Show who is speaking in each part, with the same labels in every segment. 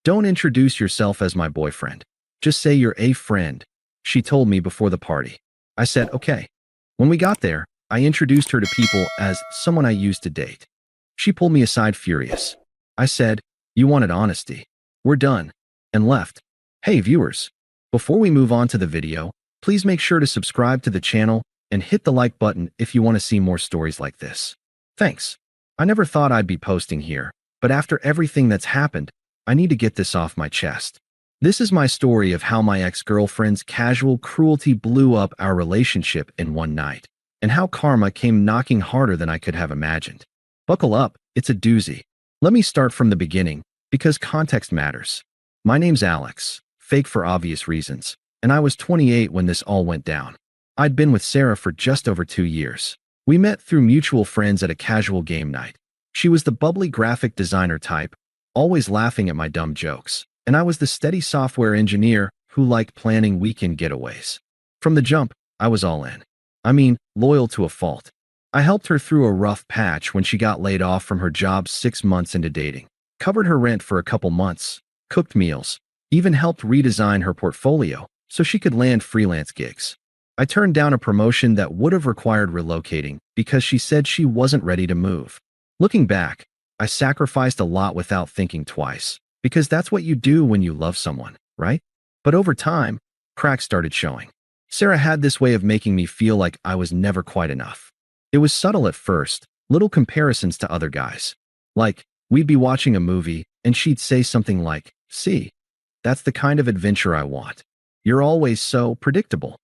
Speaker 1: Don't introduce yourself as my boyfriend. Just say you're a friend, she told me before the party. I said, okay. When we got there, I introduced her to people as someone I used to date. She pulled me aside furious. I said, you wanted honesty. We're done. And left. Hey viewers, before we move on to the video, please make sure to subscribe to the channel and hit the like button if you want to see more stories like this. Thanks. I never thought I'd be posting here, but after everything that's happened, I need to get this off my chest. This is my story of how my ex-girlfriend's casual cruelty blew up our relationship in one night, and how karma came knocking harder than I could have imagined. Buckle up, it's a doozy. Let me start from the beginning, because context matters. My name's Alex, fake for obvious reasons, and I was 28 when this all went down. I'd been with Sarah for just over 2 years. We met through mutual friends at a casual game night. She was the bubbly graphic designer type, always laughing at my dumb jokes, and I was the steady software engineer who liked planning weekend getaways. From the jump, I was all in. I mean, loyal to a fault. I helped her through a rough patch when she got laid off from her job 6 months into dating, covered her rent for a couple months, cooked meals, even helped redesign her portfolio so she could land freelance gigs. I turned down a promotion that would have required relocating because she said she wasn't ready to move. Looking back, I sacrificed a lot without thinking twice, because that's what you do when you love someone, right? But over time, cracks started showing. Sarah had this way of making me feel like I was never quite enough. It was subtle at first, little comparisons to other guys. Like, we'd be watching a movie, and she'd say something like, "See, that's the kind of adventure I want. You're always so predictable."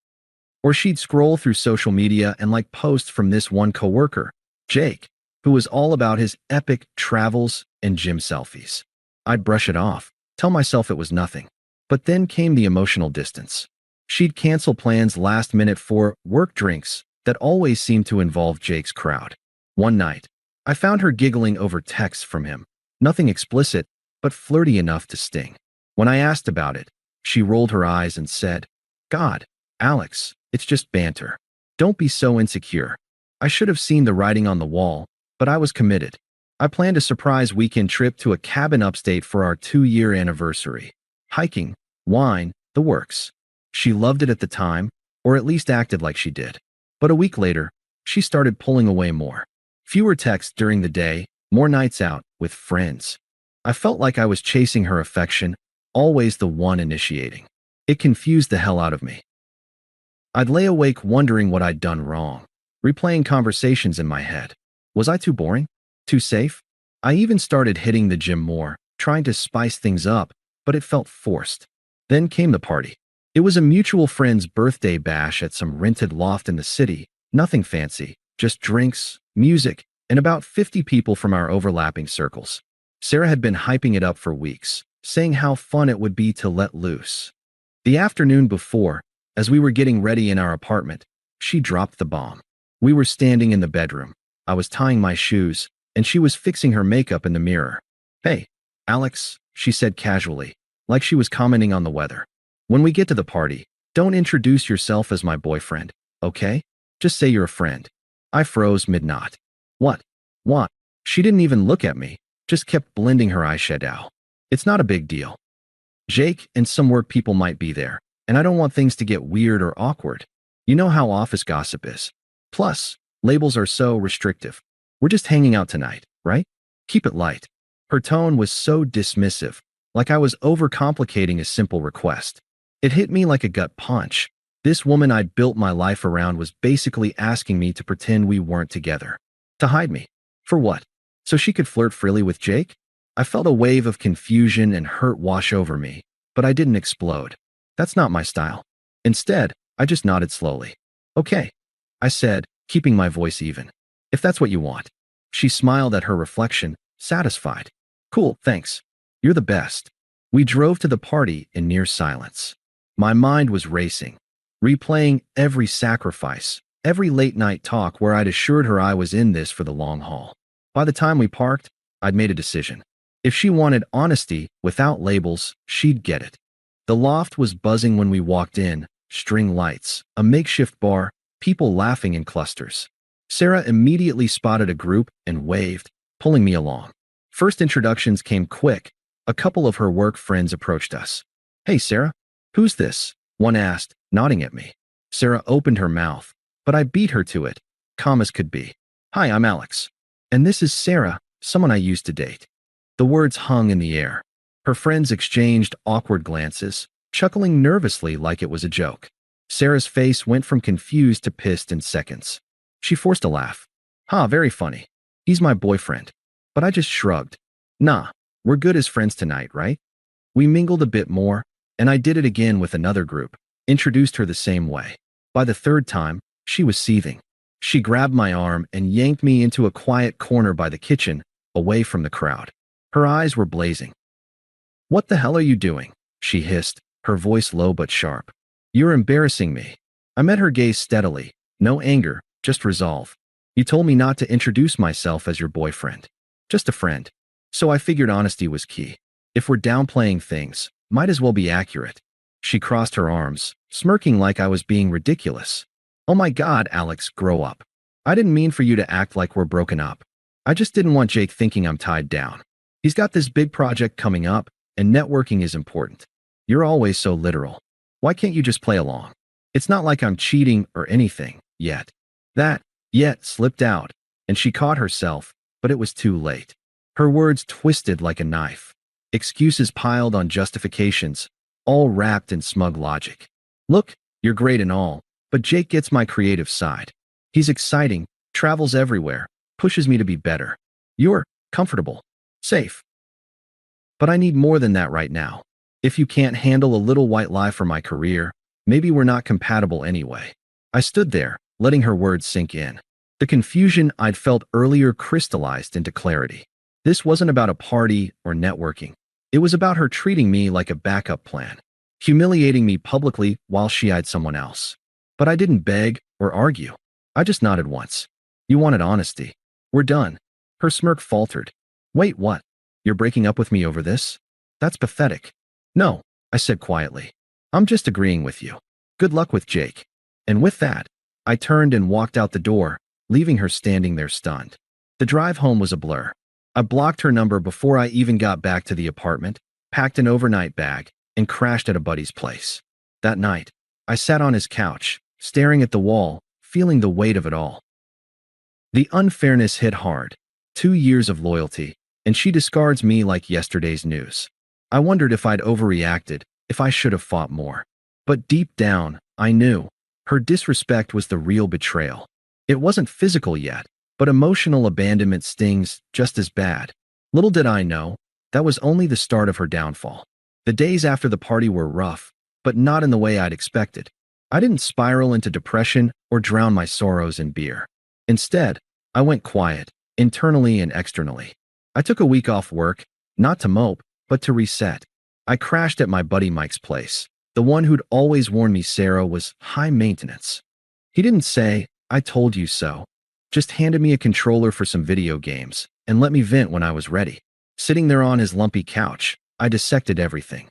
Speaker 1: Or she'd scroll through social media and like posts from this one coworker, Jake, who was all about his epic travels and gym selfies. I'd brush it off, tell myself it was nothing. But then came the emotional distance. She'd cancel plans last minute for work drinks that always seemed to involve Jake's crowd. One night, I found her giggling over texts from him. Nothing explicit, but flirty enough to sting. When I asked about it, she rolled her eyes and said, "God, Alex, it's just banter. Don't be so insecure." I should have seen the writing on the wall, but I was committed. I planned a surprise weekend trip to a cabin upstate for our 2-year anniversary. Hiking, wine, the works. She loved it at the time, or at least acted like she did. But a week later, she started pulling away more. Fewer texts during the day, more nights out with friends. I felt like I was chasing her affection, always the one initiating. It confused the hell out of me. I'd lay awake wondering what I'd done wrong, replaying conversations in my head. Was I too boring? Too safe? I even started hitting the gym more, trying to spice things up, but it felt forced. Then came the party. It was a mutual friend's birthday bash at some rented loft in the city, nothing fancy, just drinks, music, and about 50 people from our overlapping circles. Sarah had been hyping it up for weeks, saying how fun it would be to let loose. The afternoon before, as we were getting ready in our apartment, she dropped the bomb. We were standing in the bedroom. I was tying my shoes, and she was fixing her makeup in the mirror. "Hey, Alex," she said casually, like she was commenting on the weather. "When we get to the party, don't introduce yourself as my boyfriend, okay? Just say you're a friend." I froze mid-knot. What? What? She didn't even look at me, just kept blending her eyeshadow. "It's not a big deal. Jake and some work people might be there, and I don't want things to get weird or awkward. You know how office gossip is. Plus, labels are so restrictive. We're just hanging out tonight, right? Keep it light." Her tone was so dismissive, like I was overcomplicating a simple request. It hit me like a gut punch. This woman I'd built my life around was basically asking me to pretend we weren't together. To hide me. For what? So she could flirt freely with Jake? I felt a wave of confusion and hurt wash over me, but I didn't explode. That's not my style. Instead, I just nodded slowly. "Okay," I said, keeping my voice even. "If that's what you want." She smiled at her reflection, satisfied. "Cool, thanks. You're the best." We drove to the party in near silence. My mind was racing, replaying every sacrifice, every late-night talk where I'd assured her I was in this for the long haul. By the time we parked, I'd made a decision. If she wanted honesty without labels, she'd get it. The loft was buzzing when we walked in, string lights, a makeshift bar, people laughing in clusters. Sarah immediately spotted a group and waved, pulling me along. First introductions came quick, A couple of her work friends approached us. "Hey, Sarah, who's this?" one asked, nodding at me. Sarah opened her mouth, but I beat her to it, calm as could be. "Hi, I'm Alex. And this is Sarah, someone I used to date." The words hung in the air. Her friends exchanged awkward glances, chuckling nervously like it was a joke. Sarah's face went from confused to pissed in seconds. She forced a laugh. "Ha, very funny. He's my boyfriend." But I just shrugged. "Nah, we're good as friends tonight, right?" We mingled a bit more, and I did it again with another group, introduced her the same way. By the third time, she was seething. She grabbed my arm and yanked me into a quiet corner by the kitchen, away from the crowd. Her eyes were blazing. "What the hell are you doing?" she hissed, her voice low but sharp. "You're embarrassing me." I met her gaze steadily, no anger, just resolve. "You told me not to introduce myself as your boyfriend. Just a friend. So I figured honesty was key. If we're downplaying things, might as well be accurate." She crossed her arms, smirking like I was being ridiculous. "Oh my God, Alex, grow up. I didn't mean for you to act like we're broken up. I just didn't want Jake thinking I'm tied down. He's got this big project coming up, and networking is important. You're always so literal. Why can't you just play along? It's not like I'm cheating or anything, yet." That "yet" slipped out, and she caught herself, but it was too late. Her words twisted like a knife. Excuses piled on justifications, all wrapped in smug logic. "Look, you're great and all, but Jake gets my creative side. He's exciting, travels everywhere, pushes me to be better. You're comfortable, safe. But I need more than that right now. If you can't handle a little white lie for my career, maybe we're not compatible anyway." I stood there, letting her words sink in. The confusion I'd felt earlier crystallized into clarity. This wasn't about a party or networking. It was about her treating me like a backup plan, humiliating me publicly while she eyed someone else. But I didn't beg or argue. I just nodded once. "You wanted honesty. We're done." Her smirk faltered. "Wait, what? You're breaking up with me over this? That's pathetic." "No," I said quietly. "I'm just agreeing with you. Good luck with Jake." And with that, I turned and walked out the door, leaving her standing there stunned. The drive home was a blur. I blocked her number before I even got back to the apartment, packed an overnight bag, and crashed at a buddy's place. That night, I sat on his couch, staring at the wall, feeling the weight of it all. The unfairness hit hard. 2 years of loyalty, and she discards me like yesterday's news. I wondered if I'd overreacted, if I should have fought more. But deep down, I knew. Her disrespect was the real betrayal. It wasn't physical yet, but emotional abandonment stings just as bad. Little did I know, that was only the start of her downfall. The days after the party were rough, but not in the way I'd expected. I didn't spiral into depression or drown my sorrows in beer. Instead, I went quiet, internally and externally. I took a week off work, not to mope, but to reset. I crashed at my buddy Mike's place, the one who'd always warned me Sarah was high maintenance. He didn't say, "I told you so," just handed me a controller for some video games and let me vent when I was ready. Sitting there on his lumpy couch, I dissected everything.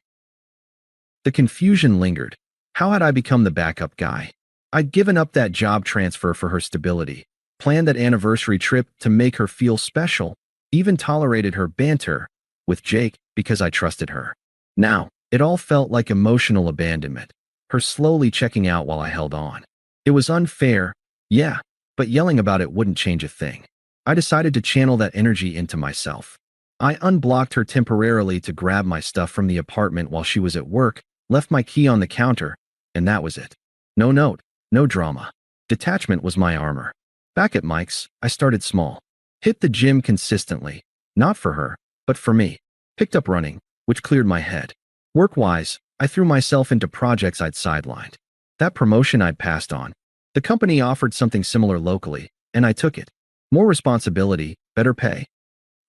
Speaker 1: The confusion lingered. How had I become the backup guy? I'd given up that job transfer for her stability, planned that anniversary trip to make her feel special, even tolerated her banter with Jake because I trusted her. Now, it all felt like emotional abandonment, her slowly checking out while I held on. It was unfair, yeah, but yelling about it wouldn't change a thing. I decided to channel that energy into myself. I unblocked her temporarily to grab my stuff from the apartment while she was at work, left my key on the counter, and that was it. No note, no drama. Detachment was my armor. Back at Mike's, I started small. Hit the gym consistently, not for her, but for me. Picked up running, which cleared my head. Work-wise, I threw myself into projects I'd sidelined. That promotion I'd passed on. The company offered something similar locally, and I took it. More responsibility, better pay.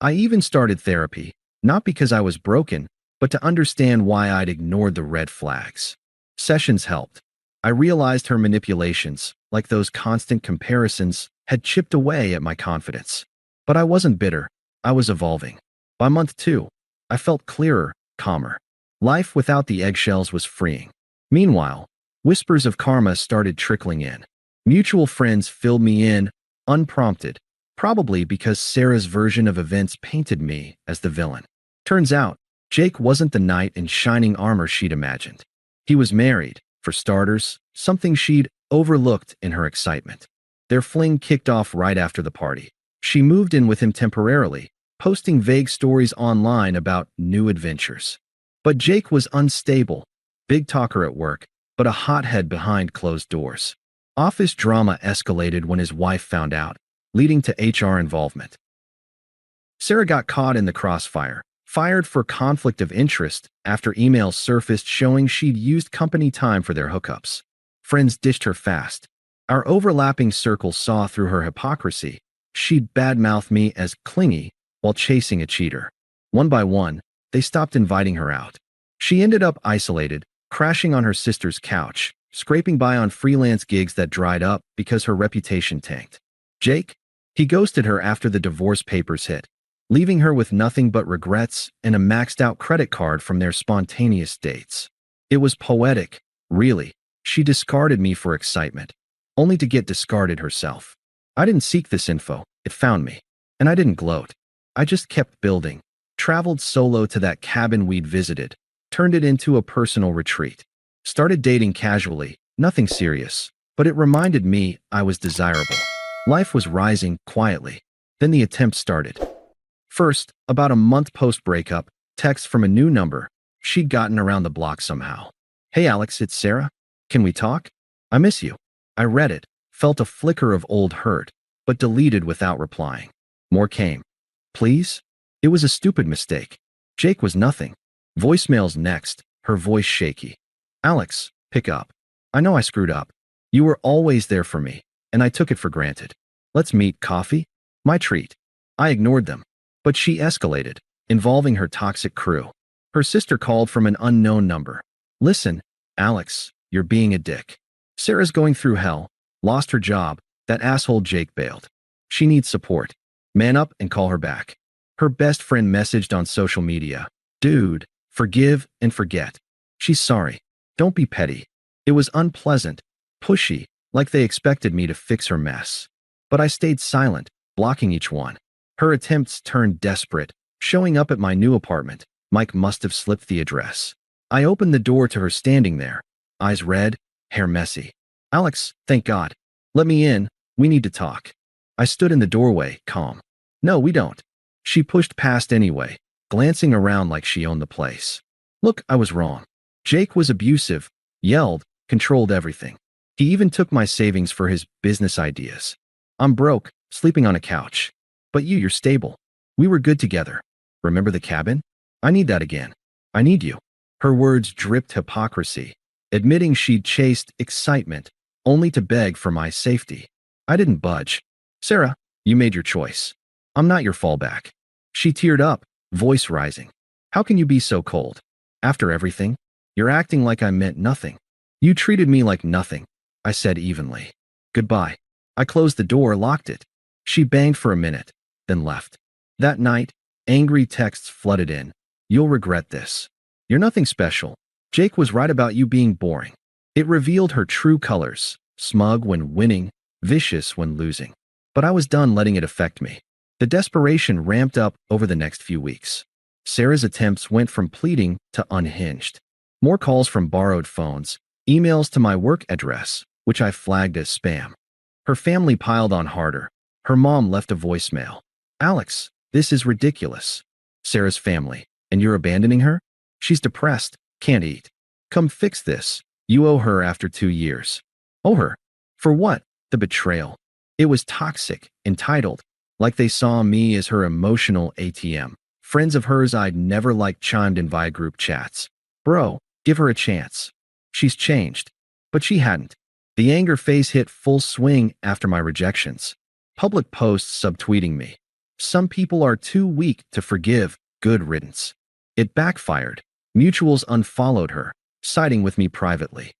Speaker 1: I even started therapy, not because I was broken, but to understand why I'd ignored the red flags. Sessions helped. I realized her manipulations, like those constant comparisons, had chipped away at my confidence. But I wasn't bitter. I was evolving. By month 2, I felt clearer, calmer. Life without the eggshells was freeing. Meanwhile, whispers of karma started trickling in. Mutual friends filled me in, unprompted, probably because Sarah's version of events painted me as the villain. Turns out, Jake wasn't the knight in shining armor she'd imagined. He was married, for starters, something she'd overlooked in her excitement. Their fling kicked off right after the party. She moved in with him temporarily, posting vague stories online about new adventures. But Jake was unstable, big talker at work, but a hothead behind closed doors. Office drama escalated when his wife found out, leading to HR involvement. Sarah got caught in the crossfire, fired for conflict of interest after emails surfaced showing she'd used company time for their hookups. Friends ditched her fast. Our overlapping circles saw through her hypocrisy. She'd badmouth me as clingy while chasing a cheater. One by one, they stopped inviting her out. She ended up isolated, crashing on her sister's couch, scraping by on freelance gigs that dried up because her reputation tanked. Jake? He ghosted her after the divorce papers hit, leaving her with nothing but regrets and a maxed-out credit card from their spontaneous dates. It was poetic, really. She discarded me for excitement, only to get discarded herself. I didn't seek this info, it found me. And I didn't gloat. I just kept building, traveled solo to that cabin we'd visited, turned it into a personal retreat. Started dating casually, nothing serious, but it reminded me I was desirable. Life was rising quietly. Then the attempt started. First, about a month post-breakup, text from a new number. She'd gotten around the block somehow. "Hey Alex, it's Sarah. Can we talk? I miss you." I read it, felt a flicker of old hurt, but deleted without replying. More came. "Please?" It was a stupid mistake. Jake was nothing. Voicemails next, her voice shaky. "Alex, pick up. I know I screwed up. You were always there for me, and I took it for granted. Let's meet, coffee?" My treat. I ignored them. But she escalated, involving her toxic crew. Her sister called from an unknown number. "Listen, Alex, you're being a dick. Sarah's going through hell, lost her job, that asshole Jake bailed. She needs support. Man up and call her back." Her best friend messaged on social media. "Dude, forgive and forget. She's sorry. Don't be petty." It was unpleasant, pushy, like they expected me to fix her mess. But I stayed silent, blocking each one. Her attempts turned desperate, showing up at my new apartment. Mike must have slipped the address. I opened the door to her standing there, eyes red, hair messy. "Alex, thank God. Let me in, we need to talk." I stood in the doorway, calm. "No, we don't." She pushed past anyway, glancing around like she owned the place. Look, I was wrong. Jake was abusive, yelled, controlled everything. He even took my savings for his business ideas. I'm broke, sleeping on a couch. But you're stable. We were good together. Remember the cabin? I need that again. I need you. Her words dripped hypocrisy, admitting she'd chased excitement, only to beg for my safety. I didn't budge. "Sarah, you made your choice. I'm not your fallback." She teared up, voice rising. "How can you be so cold? After everything? You're acting like I meant nothing." "You treated me like nothing," I said evenly. "Goodbye." I closed the door, locked it. She banged for a minute, then left. That night, angry texts flooded in. "You'll regret this. You're nothing special. Jake was right about you being boring." It revealed her true colors, smug when winning, vicious when losing. But I was done letting it affect me. The desperation ramped up over the next few weeks. Sarah's attempts went from pleading to unhinged. More calls from borrowed phones, emails to my work address, which I flagged as spam. Her family piled on harder. Her mom left a voicemail. "Alex, this is ridiculous." Sarah's family. "And you're abandoning her? She's depressed, can't eat. Come fix this. You owe her after 2 years." Owe her? For what? The betrayal. It was toxic, entitled, like they saw me as her emotional ATM. Friends of hers I'd never liked chimed in via group chats. "Bro, give her a chance. She's changed." But she hadn't. The anger phase hit full swing after my rejections. Public posts subtweeting me. "Some people are too weak to forgive, good riddance." It backfired. Mutuals unfollowed her, siding with me privately.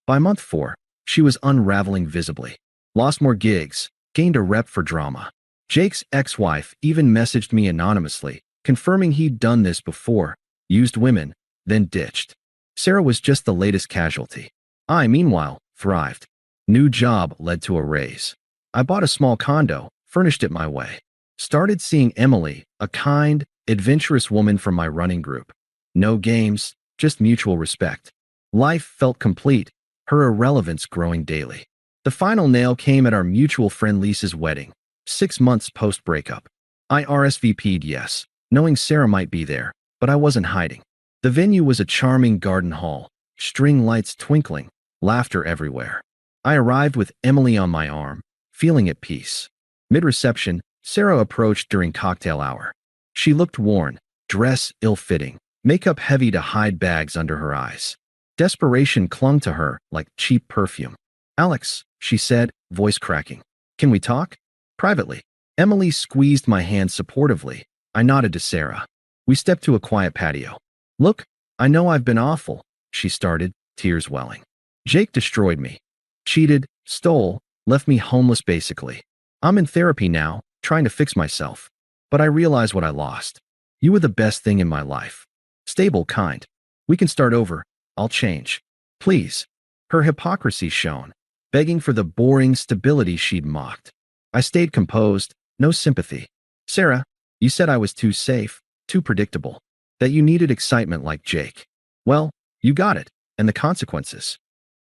Speaker 1: By month 4, she was unraveling visibly. Lost more gigs, gained a rep for drama. Jake's ex-wife even messaged me anonymously, confirming he'd done this before, used women, then ditched. Sarah was just the latest casualty. I, meanwhile, thrived. New job led to a raise. I bought a small condo, furnished it my way. Started seeing Emily, a kind, adventurous woman from my running group. No games, just mutual respect. Life felt complete, her irrelevance growing daily. The final nail came at our mutual friend Lisa's wedding, 6 months post-breakup. I RSVP'd yes, knowing Sarah might be there, but I wasn't hiding. The venue was a charming garden hall, string lights twinkling, laughter everywhere. I arrived with Emily on my arm, feeling at peace. Mid-reception, Sarah approached during cocktail hour. She looked worn, dress ill-fitting, makeup heavy to hide bags under her eyes. Desperation clung to her like cheap perfume. "Alex," she said, voice cracking. "Can we talk?" Privately. Emily squeezed my hand supportively. I nodded to Sarah. We stepped to a quiet patio. "Look, I know I've been awful," she started, tears welling. "Jake destroyed me. Cheated, stole, left me homeless basically. I'm in therapy now, trying to fix myself. But I realize what I lost. You were the best thing in my life. Stable, kind. We can start over. I'll change. Please." Her hypocrisy shone, begging for the boring stability she'd mocked. I stayed composed, no sympathy. "Sarah, you said I was too safe, too predictable, that you needed excitement like Jake. Well, you got it, and the consequences."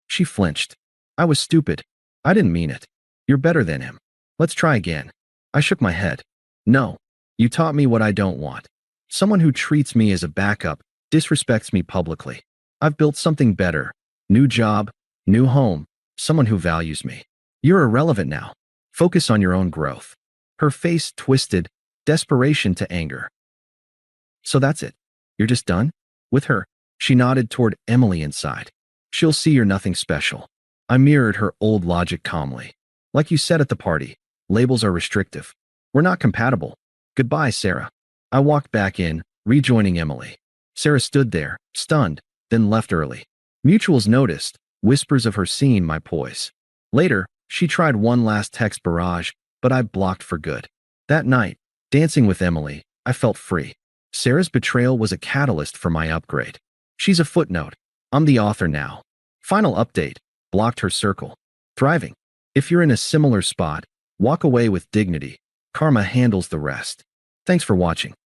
Speaker 1: She flinched. "I was stupid. I didn't mean it. You're better than him. Let's try again." I shook my head. "No. You taught me what I don't want. Someone who treats me as a backup, disrespects me publicly. I've built something better. New job, new home, someone who values me. You're irrelevant now. Focus on your own growth." Her face twisted, desperation to anger. "So that's it? You're just done? With her?" She nodded toward Emily inside. "She'll see you're nothing special." I mirrored her old logic calmly. "Like you said at the party, labels are restrictive. We're not compatible. Goodbye, Sarah." I walked back in, rejoining Emily. Sarah stood there, stunned, then left early. Mutuals noticed, whispers of her seeing my poise. Later, she tried one last text barrage, but I blocked for good. That night, dancing with Emily, I felt free. Sarah's betrayal was a catalyst for my upgrade. She's a footnote. I'm the author now. Final update, blocked her circle. Thriving. If you're in a similar spot, walk away with dignity. Karma handles the rest. Thanks for watching.